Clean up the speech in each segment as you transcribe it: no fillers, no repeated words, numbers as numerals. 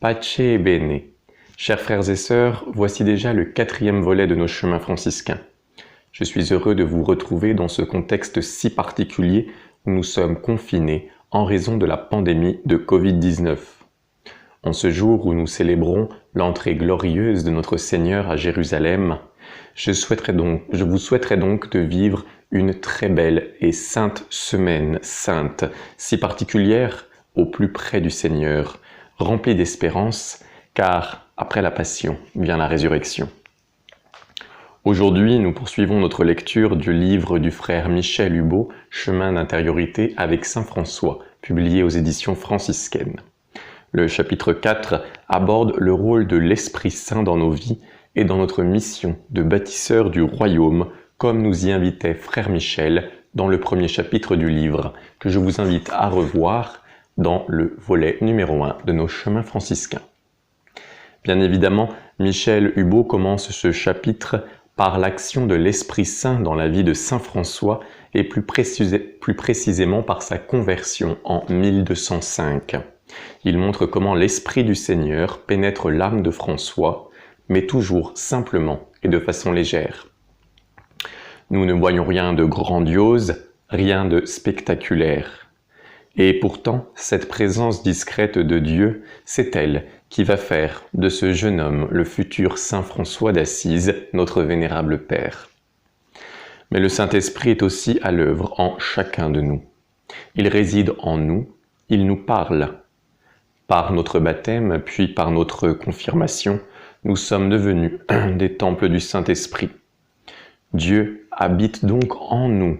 Pace e bene. Chers frères et sœurs, voici déjà le 4e volet de nos chemins franciscains. Je suis heureux de vous retrouver dans ce contexte si particulier où nous sommes confinés en raison de la pandémie de Covid-19. En ce jour où nous célébrons l'entrée glorieuse de notre Seigneur à Jérusalem, je vous souhaiterais donc de vivre une très belle et sainte semaine sainte, si particulière au plus près du Seigneur, remplie d'espérance, car après la Passion vient la résurrection. Aujourd'hui, nous poursuivons notre lecture du livre du frère Michel Hubaut, Chemin d'intériorité avec saint François, publié aux éditions franciscaines. Le chapitre 4 aborde le rôle de l'Esprit Saint dans nos vies et dans notre mission de bâtisseur du royaume, comme nous y invitait frère Michel dans le premier chapitre du livre, que je vous invite à revoir dans le volet numéro 1 de nos chemins franciscains. Bien évidemment, Michel Hubaut commence ce chapitre par l'action de l'Esprit Saint dans la vie de saint François et plus précisément par sa conversion en 1205. Il montre comment l'Esprit du Seigneur pénètre l'âme de François, mais toujours simplement et de façon légère. Nous ne voyons rien de grandiose, rien de spectaculaire. Et pourtant, cette présence discrète de Dieu, c'est elle qui va faire de ce jeune homme le futur saint François d'Assise, notre vénérable Père. Mais le Saint-Esprit est aussi à l'œuvre en chacun de nous. Il réside en nous, il nous parle. Par notre baptême, puis par notre confirmation, nous sommes devenus des temples du Saint-Esprit. Dieu habite donc en nous.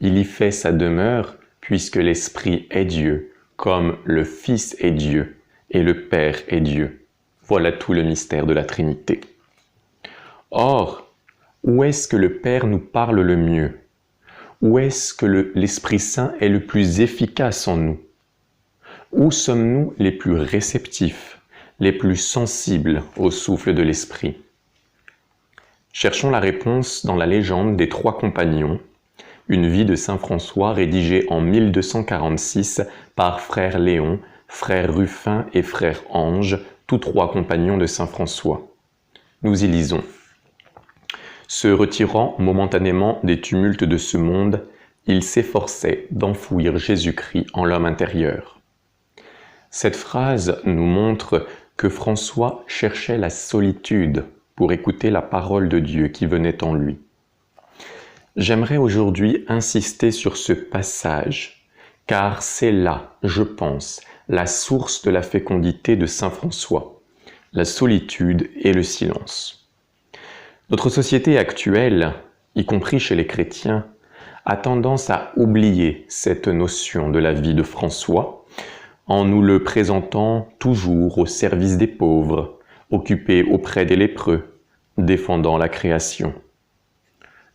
Il y fait sa demeure, puisque l'Esprit est Dieu, comme le Fils est Dieu, et le Père est Dieu. Voilà tout le mystère de la Trinité. Or, où est-ce que le Père nous parle le mieux? Où est-ce que l'Esprit Saint est le plus efficace en nous? Où sommes-nous les plus réceptifs, les plus sensibles au souffle de l'Esprit? Cherchons la réponse dans la légende des 3 compagnons, une vie de saint François rédigée en 1246 par frère Léon, frère Ruffin et frère Ange, tous 3 compagnons de saint François. Nous y lisons. Se retirant momentanément des tumultes de ce monde, il s'efforçait d'enfouir Jésus-Christ en l'homme intérieur. Cette phrase nous montre que François cherchait la solitude pour écouter la parole de Dieu qui venait en lui. J'aimerais aujourd'hui insister sur ce passage, car c'est là, je pense, la source de la fécondité de saint François, la solitude et le silence. Notre société actuelle, y compris chez les chrétiens, a tendance à oublier cette notion de la vie de François, en nous le présentant toujours au service des pauvres, occupé auprès des lépreux, défendant la création.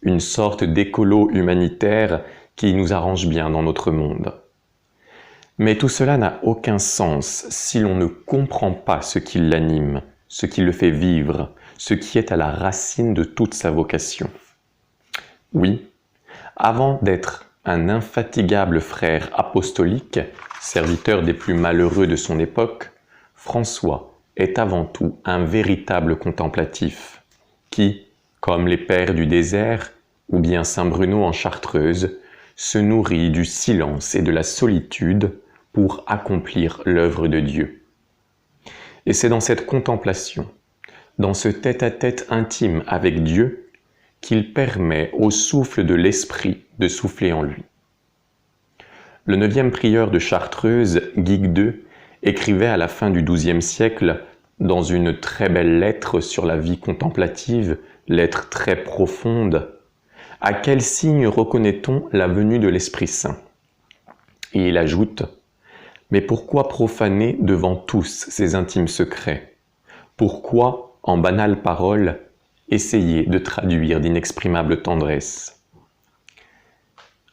Une sorte d'écolo humanitaire qui nous arrange bien dans notre monde. Mais tout cela n'a aucun sens si l'on ne comprend pas ce qui l'anime, ce qui le fait vivre, ce qui est à la racine de toute sa vocation. Oui, avant d'être un infatigable frère apostolique, serviteur des plus malheureux de son époque, François est avant tout un véritable contemplatif, qui, comme les pères du désert, ou bien saint Bruno en Chartreuse, se nourrit du silence et de la solitude pour accomplir l'œuvre de Dieu. Et c'est dans cette contemplation, dans ce tête-à-tête intime avec Dieu, qu'il permet au souffle de l'Esprit de souffler en lui. Le 9e prieur de Chartreuse, Guigues II, écrivait à la fin du XIIe siècle, dans une très belle lettre sur la vie contemplative, lettre très profonde, « À quel signe reconnaît-on la venue de l'Esprit Saint ?» Et il ajoute « Mais pourquoi profaner devant tous ces intimes secrets? Pourquoi, en banales paroles, essayer de traduire d'inexprimables tendresses ?»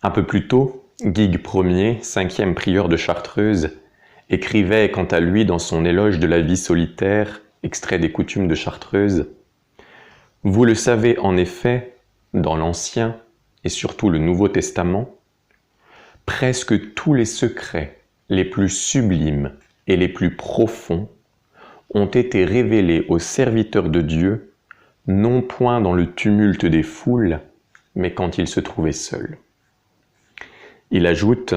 Un peu plus tôt, Guigues Ier, 5e prieur de Chartreuse, écrivait quant à lui dans son éloge de la vie solitaire, extrait des Coutumes de Chartreuse, « Vous le savez en effet, dans l'Ancien et surtout le Nouveau Testament, presque tous les secrets les plus sublimes et les plus profonds ont été révélés aux serviteurs de Dieu, non point dans le tumulte des foules, mais quand il se trouvait seul. Il ajoute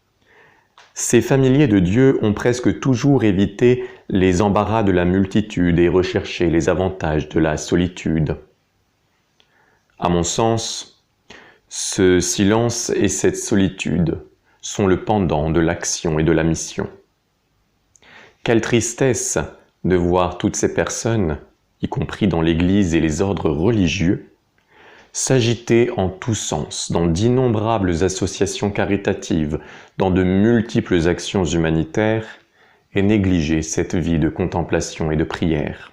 « Ces familiers de Dieu ont presque toujours évité les embarras de la multitude et recherché les avantages de la solitude. À mon sens, ce silence et cette solitude sont le pendant de l'action et de la mission. Quelle tristesse de voir toutes ces personnes, y compris dans l'Église et les ordres religieux, s'agiter en tous sens dans d'innombrables associations caritatives, dans de multiples actions humanitaires, et négliger cette vie de contemplation et de prière.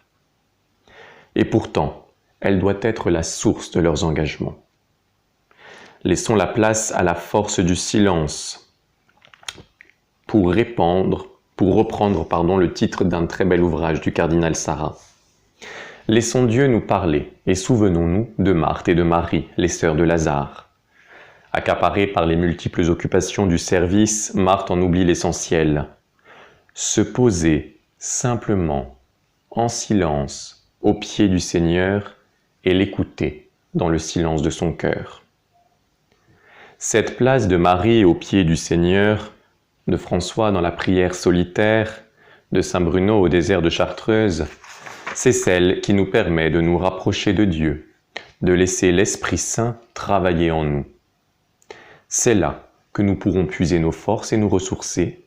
Et pourtant, elle doit être la source de leurs engagements. Laissons la place à la force du silence pour reprendre le titre d'un très bel ouvrage du cardinal Sarah. Laissons Dieu nous parler et souvenons-nous de Marthe et de Marie, les sœurs de Lazare. Accaparée par les multiples occupations du service, Marthe en oublie l'essentiel. Se poser simplement, en silence, aux pieds du Seigneur et l'écouter dans le silence de son cœur. Cette place de Marie aux pieds du Seigneur, de François dans la prière solitaire, de Saint Bruno au désert de Chartreuse, c'est celle qui nous permet de nous rapprocher de Dieu, de laisser l'Esprit Saint travailler en nous. C'est là que nous pourrons puiser nos forces et nous ressourcer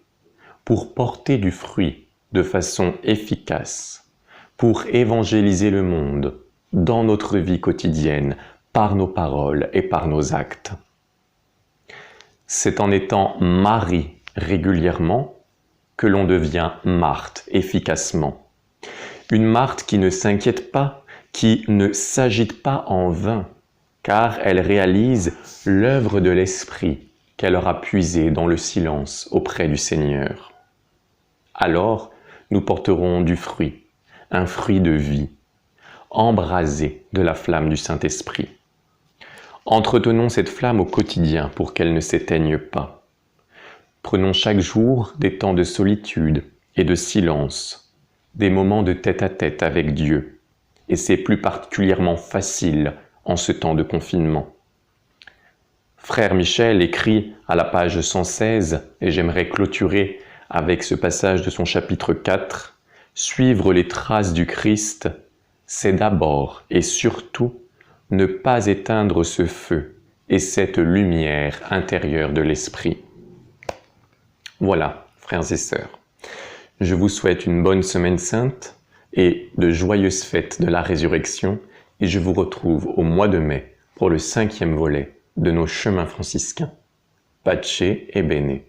pour porter du fruit de façon efficace, pour évangéliser le monde dans notre vie quotidienne, par nos paroles et par nos actes. C'est en étant Marie régulièrement que l'on devient Marthe efficacement. Une Marthe qui ne s'inquiète pas, qui ne s'agite pas en vain, car elle réalise l'œuvre de l'Esprit qu'elle aura puisée dans le silence auprès du Seigneur. Alors, nous porterons du fruit, un fruit de vie, embrasé de la flamme du Saint-Esprit. Entretenons cette flamme au quotidien pour qu'elle ne s'éteigne pas. Prenons chaque jour des temps de solitude et de silence, des moments de tête-à-tête avec Dieu, et c'est plus particulièrement facile en ce temps de confinement. Frère Michel écrit à la page 116, et j'aimerais clôturer avec ce passage de son chapitre 4, « Suivre les traces du Christ, c'est d'abord et surtout ne pas éteindre ce feu et cette lumière intérieure de l'Esprit. » Voilà, frères et sœurs, je vous souhaite une bonne semaine sainte et de joyeuses fêtes de la résurrection, et je vous retrouve au mois de mai pour le 5e volet de nos chemins franciscains. Pace et bene.